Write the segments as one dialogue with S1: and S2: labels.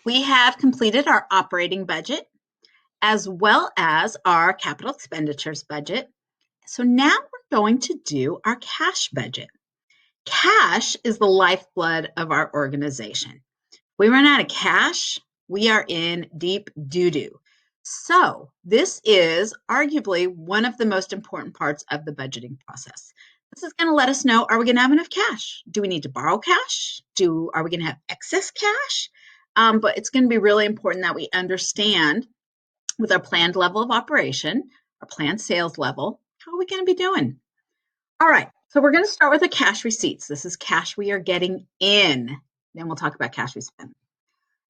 S1: we have completed our operating budget as well as our capital expenditures budget. So now we're going to do our cash budget. Cash is the lifeblood of our organization. If we run out of cash, we are in deep doo-doo. So this is arguably one of the most important parts of the budgeting process. This is going to let us know, are we going to have enough cash? Do we need to borrow cash? Are we going to have excess cash? But it's going to be really important that we understand with our planned level of operation, our planned sales level, how are we going to be doing? All right, so we're going to start with the cash receipts. This is cash we are getting in. Then we'll talk about cash we spend.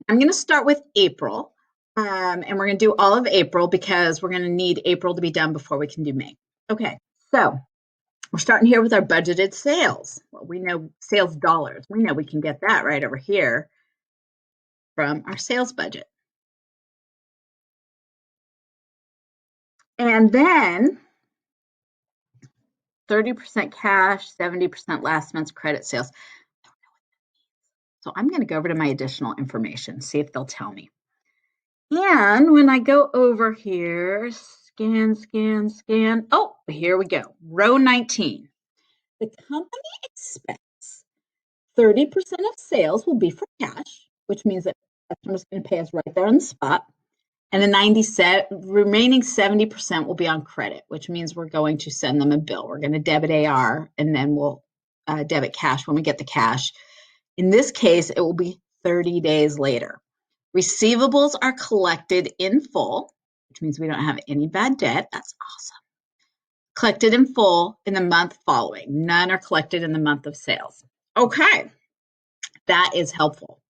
S1: I'm going to start with April, and we're going to do all of April because we're going to need April to be done before we can do May. Okay, so we're starting here with our budgeted sales. Well, we know sales dollars. We know we can get that right over here from our sales budget. And then 30% cash, 70% last month's credit sales. So I'm going to go over to my additional information, see if they'll tell me. And when I go over here, scan. Oh, here we go. Row 19. The company expects 30% of sales will be for cash, which means that the customer's going to pay us right there on the spot. And the remaining 70% will be on credit, which means we're going to send them a bill. We're going to debit AR, and then we'll debit cash when we get the cash. In this case, it will be 30 days later. Receivables are collected in full, which means we don't have any bad debt. That's awesome. Collected in full in the month following. None are collected in the month of sales. Okay, that is helpful.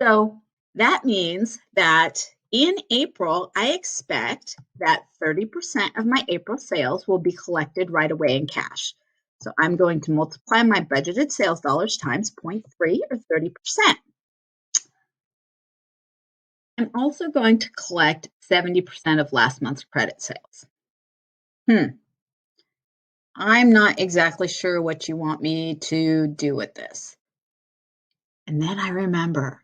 S1: So that means that in April, I expect that 30% of my April sales will be collected right away in cash. So I'm going to multiply my budgeted sales dollars times 0.3 or 30%. I'm also going to collect 70% of last month's credit sales. I'm not exactly sure what you want me to do with this. And then I remember,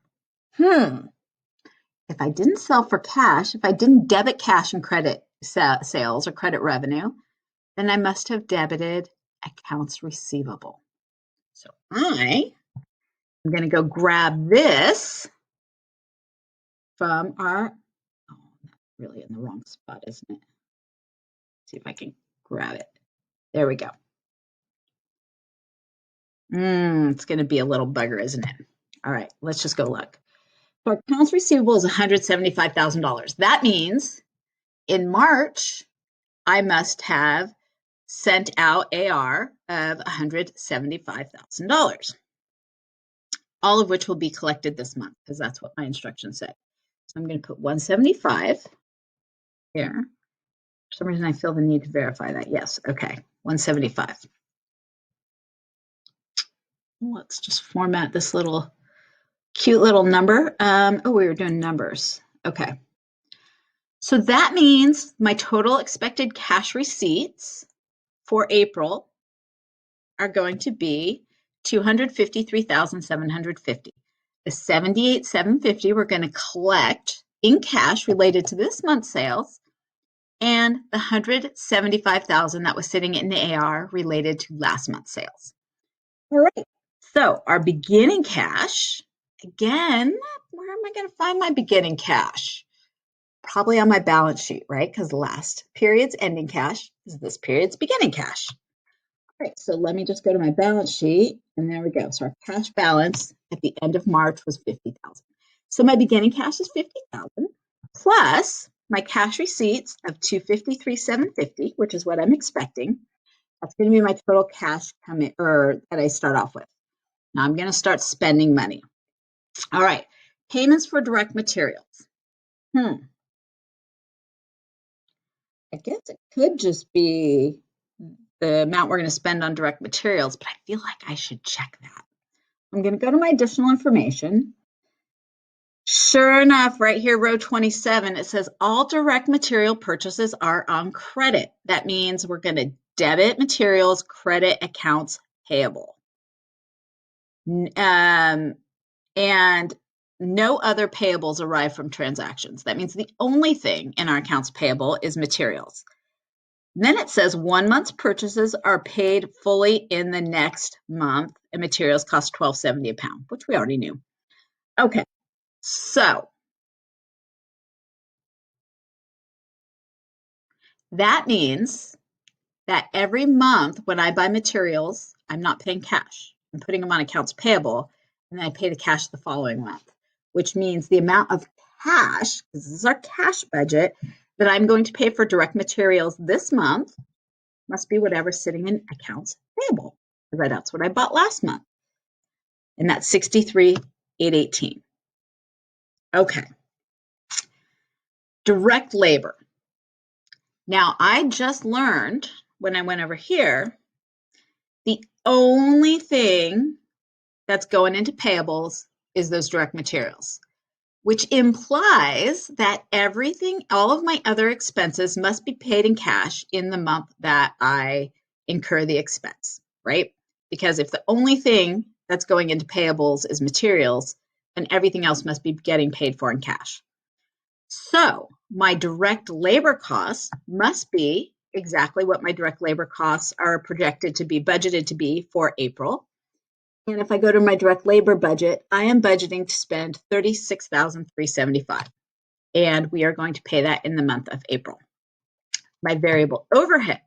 S1: if I didn't sell for cash, if I didn't debit cash and credit sales or credit revenue, then I must have debited accounts receivable. So I'm going to go grab this from our, oh, that's really in the wrong spot, isn't it? See if I can grab it. There we go. It's going to be a little bugger, isn't it? All right, let's just go look. So our accounts receivable is $175,000. That means in March, I must have sent out AR of $175,000, all of which will be collected this month because that's what my instructions say. So I'm going to put 175 here. For some reason, I feel the need to verify that. Yes, okay, 175. Let's just format this little cute little number. Oh, we were doing numbers. Okay. So that means my total expected cash receipts for April are going to be $253,750. The $78,750 we're going to collect in cash related to this month's sales, and the $175,000 that was sitting in the AR related to last month's sales. All right. So our beginning cash, again, where am I going to find my beginning cash? Probably on my balance sheet, right? Because last period's ending cash is this period's beginning cash. All right, so let me just go to my balance sheet, and there we go. So our cash balance at the end of March was $50,000. So my beginning cash is $50,000 plus my cash receipts of $253,750, which is what I'm expecting. That's going to be my total cash coming that I start off with. Now I'm going to start spending money. All right, payments for direct materials. I guess it could just be the amount we're going to spend on direct materials, but I feel like I should check that. I'm going to go to my additional information. Sure enough, right here, row 27, it says all direct material purchases are on credit. That means we're going to debit materials, credit accounts payable. And no other payables arrive from transactions. That means the only thing in our accounts payable is materials. Then it says 1 month's purchases are paid fully in the next month, and materials cost $12.70 a pound, which we already knew. Okay, so that means that every month when I buy materials, I'm not paying cash. I'm putting them on accounts payable, and then I pay the cash the following month, which means the amount of cash, because this is our cash budget, that I'm going to pay for direct materials this month must be whatever's sitting in accounts payable, because that's what I bought last month. And that's 63,818. Okay. Direct labor. Now, I just learned when I went over here, the only thing that's going into payables is those direct materials, which implies that everything, all of my other expenses must be paid in cash in the month that I incur the expense, right? Because if the only thing that's going into payables is materials, then everything else must be getting paid for in cash. So my direct labor costs must be exactly what my direct labor costs are projected to be, budgeted to be for April. And if I go to my direct labor budget, I am budgeting to spend $36,375. And we are going to pay that in the month of April. My variable overhead.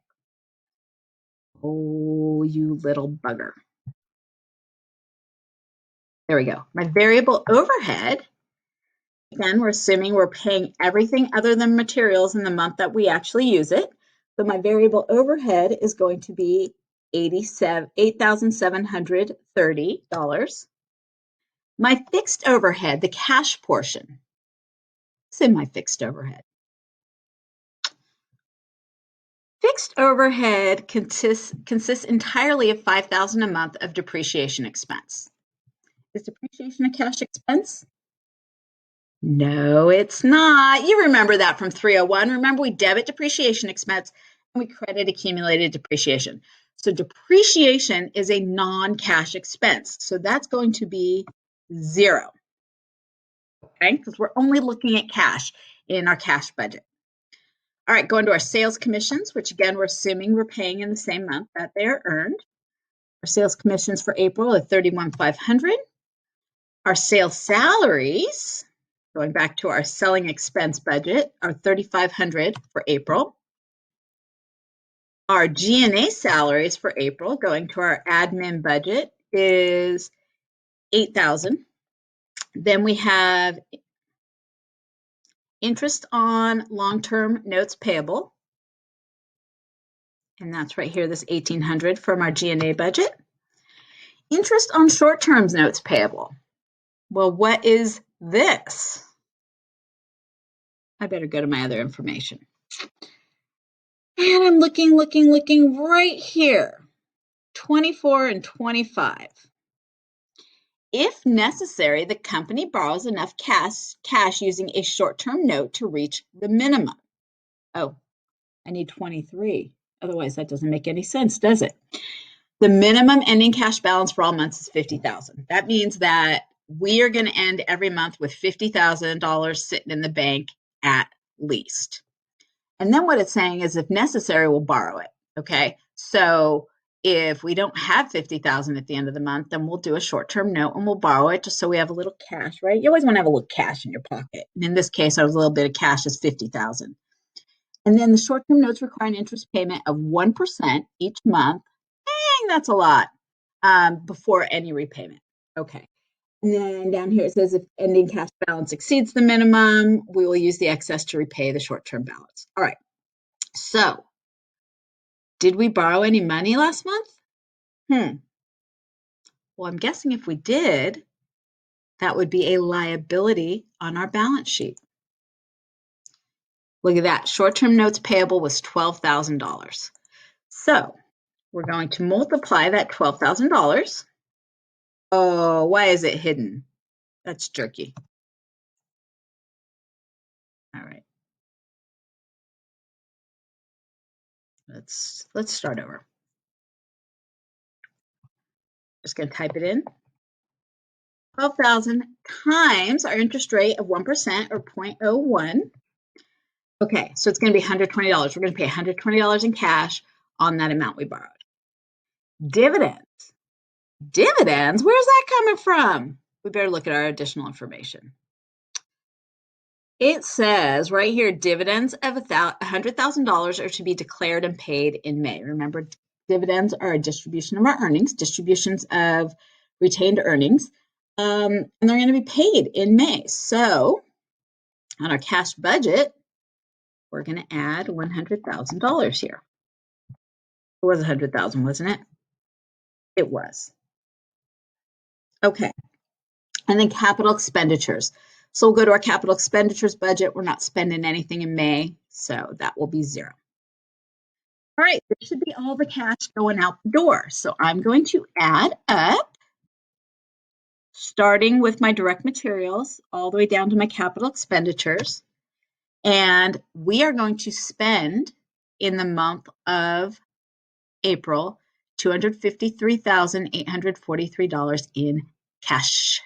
S1: Oh, you little bugger. There we go. My variable overhead, again, we're assuming we're paying everything other than materials in the month that we actually use it. So my variable overhead is going to be $8,730. My fixed overhead, the cash portion, it's in my fixed overhead. Fixed overhead consists entirely of $5,000 a month of depreciation expense. Is depreciation a cash expense? No, it's not. You remember that from 301. Remember, we debit depreciation expense and we credit accumulated depreciation. So depreciation is a non-cash expense. So that's going to be 0. Okay, because we're only looking at cash in our cash budget. All right, going to our sales commissions, which again, we're assuming we're paying in the same month that they are earned. Our sales commissions for April are $31,500. Our sales salaries, going back to our selling expense budget, are $3,500 for April. Our G&A salaries for April, going to our admin budget, is $8,000. Then we have interest on long-term notes payable, and that's right here, this $1,800 from our G&A budget. Interest on short-term notes payable. Well, what is this? I better go to my other information. And I'm looking right here. 24 and 25. If necessary, the company borrows enough cash using a short-term note to reach the minimum. Oh, I need 23. Otherwise, that doesn't make any sense, does it? The minimum ending cash balance for all months is $50,000. That means that we are going to end every month with $50,000 sitting in the bank at least. And then what it's saying is if necessary, we'll borrow it. Okay. So if we don't have $50,000 at the end of the month, then we'll do a short-term note and we'll borrow it just so we have a little cash, right? You always want to have a little cash in your pocket. And in this case, our little bit of cash is $50,000. And then the short-term notes require an interest payment of 1% each month. Dang, that's a lot, before any repayment. Okay. And then down here it says if ending cash balance exceeds the minimum, we will use the excess to repay the short-term balance. All right. So, did we borrow any money last month? Well, I'm guessing if we did, that would be a liability on our balance sheet. Look at that. Short-term notes payable was $12,000. So, we're going to multiply that $12,000. Oh, why is it hidden? That's jerky. All right. Let's start over. Just going to type it in. 12,000 times our interest rate of 1% or 0.01. Okay, so it's going to be $120. We're going to pay $120 in cash on that amount we borrowed. Dividends. Dividends? Where's that coming from? We better look at our additional information. It says right here, dividends of $100,000 are to be declared and paid in May. Remember, dividends are a distribution of our earnings, distributions of retained earnings, and they're going to be paid in May. So on our cash budget, we're going to add $100,000 here. It was $100,000, wasn't it? It was. Okay. And then capital expenditures. So we'll go to our capital expenditures budget. We're not spending anything in May, so that will be 0. All right, this should be all the cash going out the door. So I'm going to add up, starting with my direct materials, all the way down to my capital expenditures. And we are going to spend in the month of April $253,843 in cash.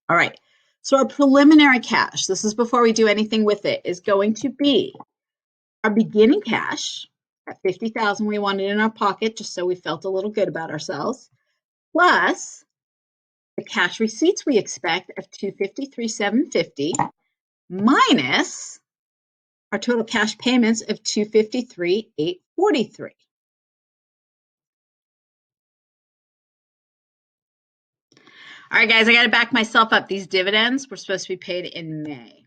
S1: All right, so our preliminary cash, this is before we do anything with it, is going to be our beginning cash at $50,000 we wanted in our pocket just so we felt a little good about ourselves, plus the cash receipts we expect of $253,750 minus our total cash payments of $253,843. All right, guys, I got to back myself up. These dividends were supposed to be paid in May.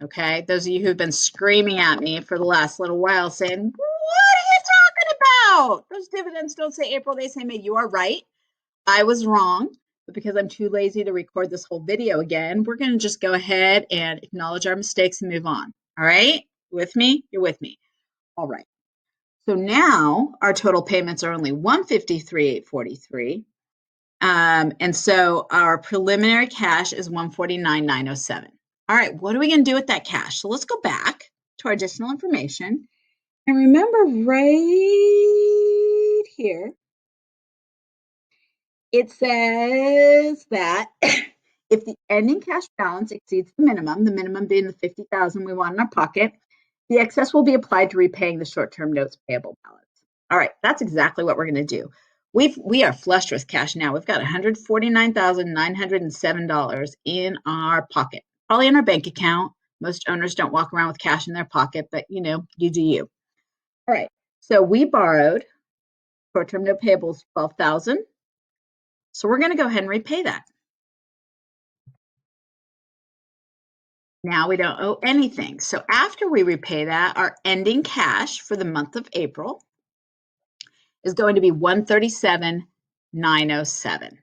S1: Okay, those of you who've been screaming at me for the last little while saying, what are you talking about? Those dividends don't say April, they say May. You are right. I was wrong, but because I'm too lazy to record this whole video again, we're going to just go ahead and acknowledge our mistakes and move on. All right, with me? You're with me. All right. So now our total payments are only $153,843. And so our preliminary cash is $149,907. All right, what are we going to do with that cash? So let's go back to our additional information. And remember right here, it says that if the ending cash balance exceeds the minimum being the $50,000 we want in our pocket, the excess will be applied to repaying the short-term notes payable balance. All right, that's exactly what we're going to do. We are flushed with cash now. We've got $149,907 in our pocket, probably in our bank account. Most owners don't walk around with cash in their pocket, but you know, you do you. All right, so we borrowed short-term note payables $12,000. So we're going to go ahead and repay that. Now we don't owe anything. So after we repay that, our ending cash for the month of April is going to be $137,907.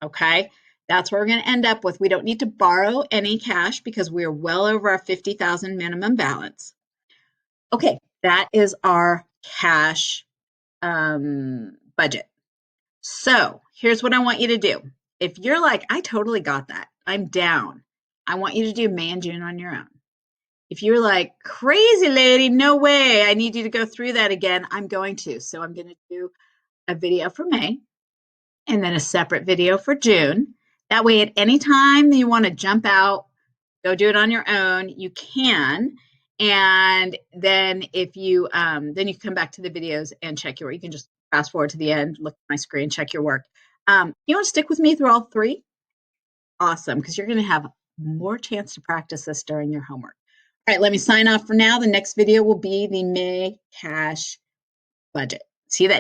S1: Okay, that's what we're going to end up with. We don't need to borrow any cash because we're well over our $50,000 minimum balance. Okay, that is our cash budget. So here's what I want you to do. If you're like, I totally got that, I'm down, I want you to do May and June on your own. If you're like, crazy lady, no way, I need you to go through that again, I'm going to. So I'm going to do a video for May and then a separate video for June. That way, at any time you want to jump out, go do it on your own, you can. And then if you then you come back to the videos and check your work. You can just fast forward to the end, look at my screen, check your work. You want to stick with me through all 3? Awesome, because you're going to have more chance to practice this during your homework. All right, let me sign off for now. The next video will be the May cash budget. See you then.